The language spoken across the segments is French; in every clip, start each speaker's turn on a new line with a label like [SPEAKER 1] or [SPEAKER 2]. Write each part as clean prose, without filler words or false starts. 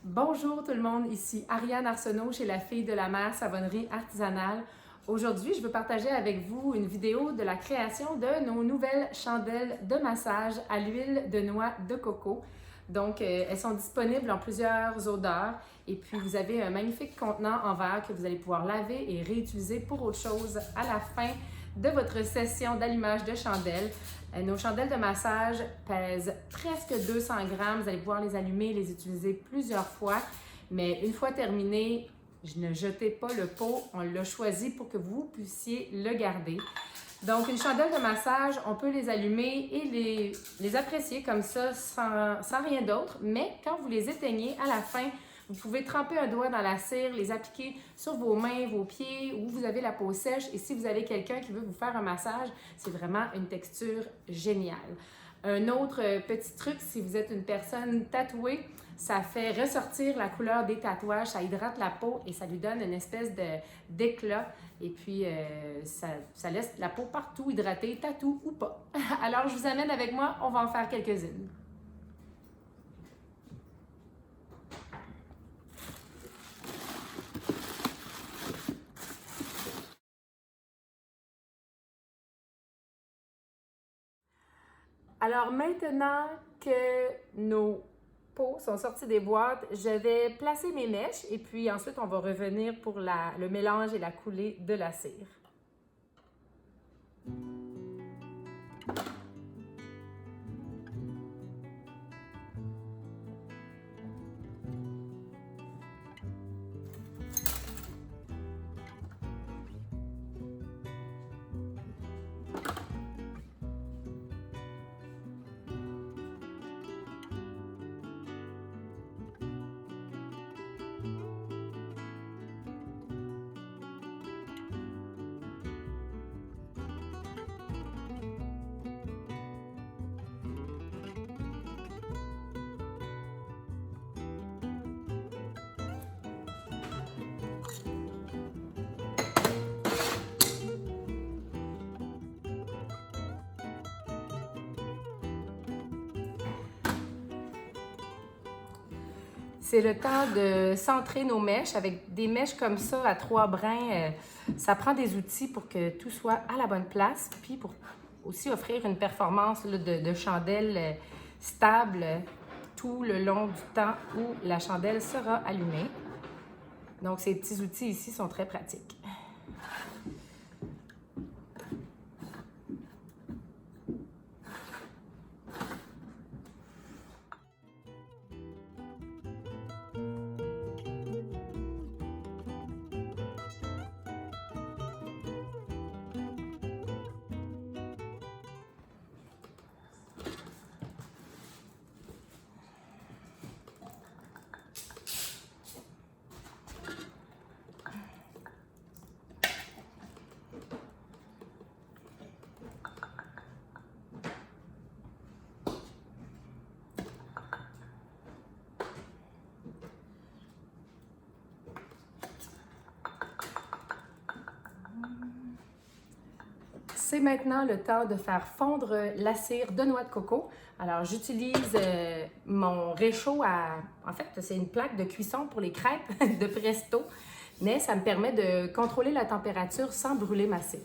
[SPEAKER 1] Bonjour tout le monde, ici Ariane Arsenault chez La Fille de la Mer Savonnerie Artisanale. Aujourd'hui, je veux partager avec vous une vidéo de la création de nos nouvelles chandelles de massage à l'huile de noix de coco. Donc, elles sont disponibles en plusieurs odeurs et puis vous avez un magnifique contenant en verre que vous allez pouvoir laver et réutiliser pour autre chose à la fin de votre session d'allumage de chandelles. Nos chandelles de massage pèsent presque 200 grammes. Vous allez pouvoir les allumer et les utiliser plusieurs fois. Mais une fois terminé, ne jetez pas le pot. On l'a choisi pour que vous puissiez le garder. Donc, une chandelle de massage, on peut les allumer et les apprécier comme ça sans rien d'autre. Mais quand vous les éteignez, à la fin, vous pouvez tremper un doigt dans la cire, les appliquer sur vos mains, vos pieds, où vous avez la peau sèche. Et si vous avez quelqu'un qui veut vous faire un massage, c'est vraiment une texture géniale. Un autre petit truc, si vous êtes une personne tatouée, ça fait ressortir la couleur des tatouages, ça hydrate la peau et ça lui donne une espèce d'éclat. Et puis, ça laisse la peau partout hydratée, tatou ou pas. Alors, je vous amène avec moi, on va en faire quelques-unes. Alors maintenant que nos pots sont sortis des boîtes, je vais placer mes mèches et puis ensuite on va revenir pour le mélange et la coulée de la cire. C'est le temps de centrer nos mèches avec des mèches comme ça à 3 brins. Ça prend des outils pour que tout soit à la bonne place, puis pour aussi offrir une performance de chandelle stable tout le long du temps où la chandelle sera allumée. Donc, ces petits outils ici sont très pratiques. C'est maintenant le temps de faire fondre la cire de noix de coco. Alors, j'utilise mon réchaud En fait, c'est une plaque de cuisson pour les crêpes de Presto, mais ça me permet de contrôler la température sans brûler ma cire.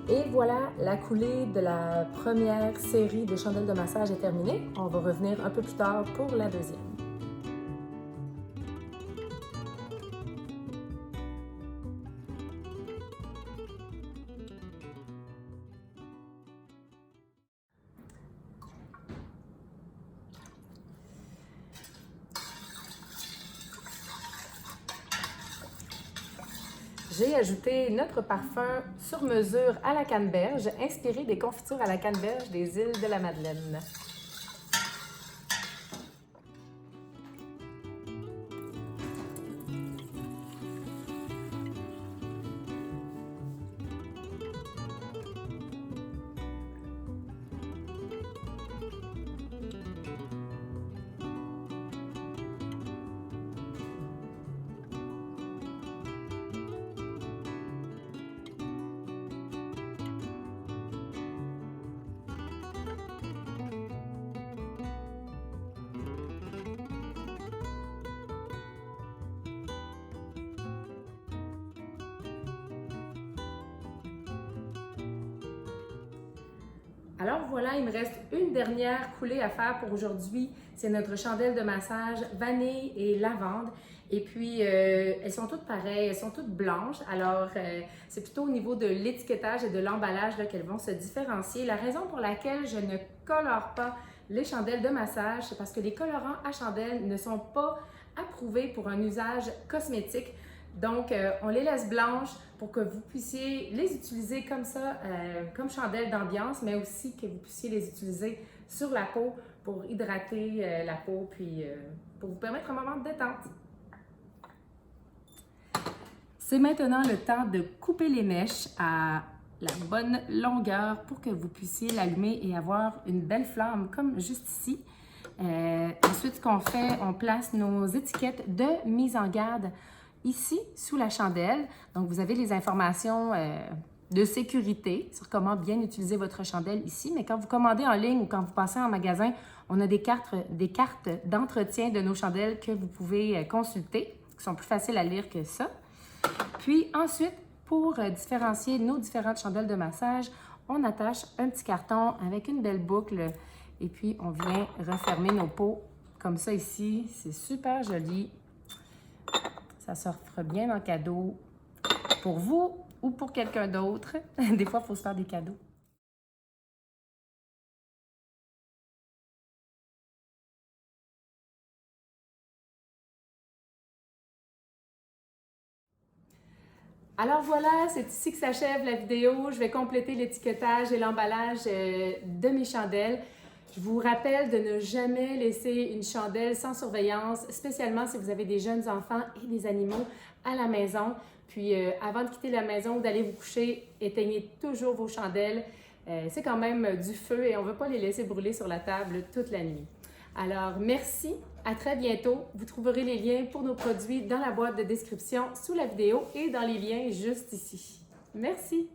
[SPEAKER 1] Et voilà, la coulée de la première série de chandelles de massage est terminée. On va revenir un peu plus tard pour la deuxième. J'ai ajouté notre parfum sur mesure à la canneberge, inspiré des confitures à la canneberge des îles de la Madeleine. Alors voilà, il me reste une dernière coulée à faire pour aujourd'hui. C'est notre chandelle de massage vanille et lavande. Et puis, elles sont toutes pareilles, elles sont toutes blanches. Alors, c'est plutôt au niveau de l'étiquetage et de l'emballage qu'elles vont se différencier. La raison pour laquelle je ne colore pas les chandelles de massage, c'est parce que les colorants à chandelle ne sont pas approuvés pour un usage cosmétique. Donc, on les laisse blanches pour que vous puissiez les utiliser comme ça, comme chandelle d'ambiance, mais aussi que vous puissiez les utiliser sur la peau pour hydrater la peau, puis pour vous permettre un moment de détente. C'est maintenant le temps de couper les mèches à la bonne longueur pour que vous puissiez l'allumer et avoir une belle flamme comme juste ici. Ensuite, ce qu'on fait, on place nos étiquettes de mise en garde ici, sous la chandelle. Donc, vous avez les informations de sécurité sur comment bien utiliser votre chandelle ici. Mais quand vous commandez en ligne ou quand vous passez en magasin, on a des cartes d'entretien de nos chandelles que vous pouvez consulter, qui sont plus faciles à lire que ça. Puis ensuite, pour différencier nos différentes chandelles de massage, on attache un petit carton avec une belle boucle et puis on vient refermer nos pots comme ça ici. C'est super joli. Ça s'offre bien en cadeau pour vous ou pour quelqu'un d'autre. Des fois, il faut se faire des cadeaux. Alors voilà, c'est ici que s'achève la vidéo. Je vais compléter l'étiquetage et l'emballage de mes chandelles. Je vous rappelle de ne jamais laisser une chandelle sans surveillance, spécialement si vous avez des jeunes enfants et des animaux à la maison. Puis avant de quitter la maison ou d'aller vous coucher, éteignez toujours vos chandelles. C'est quand même du feu et on ne veut pas les laisser brûler sur la table toute la nuit. Alors, merci, à très bientôt. Vous trouverez les liens pour nos produits dans la boîte de description sous la vidéo et dans les liens juste ici. Merci!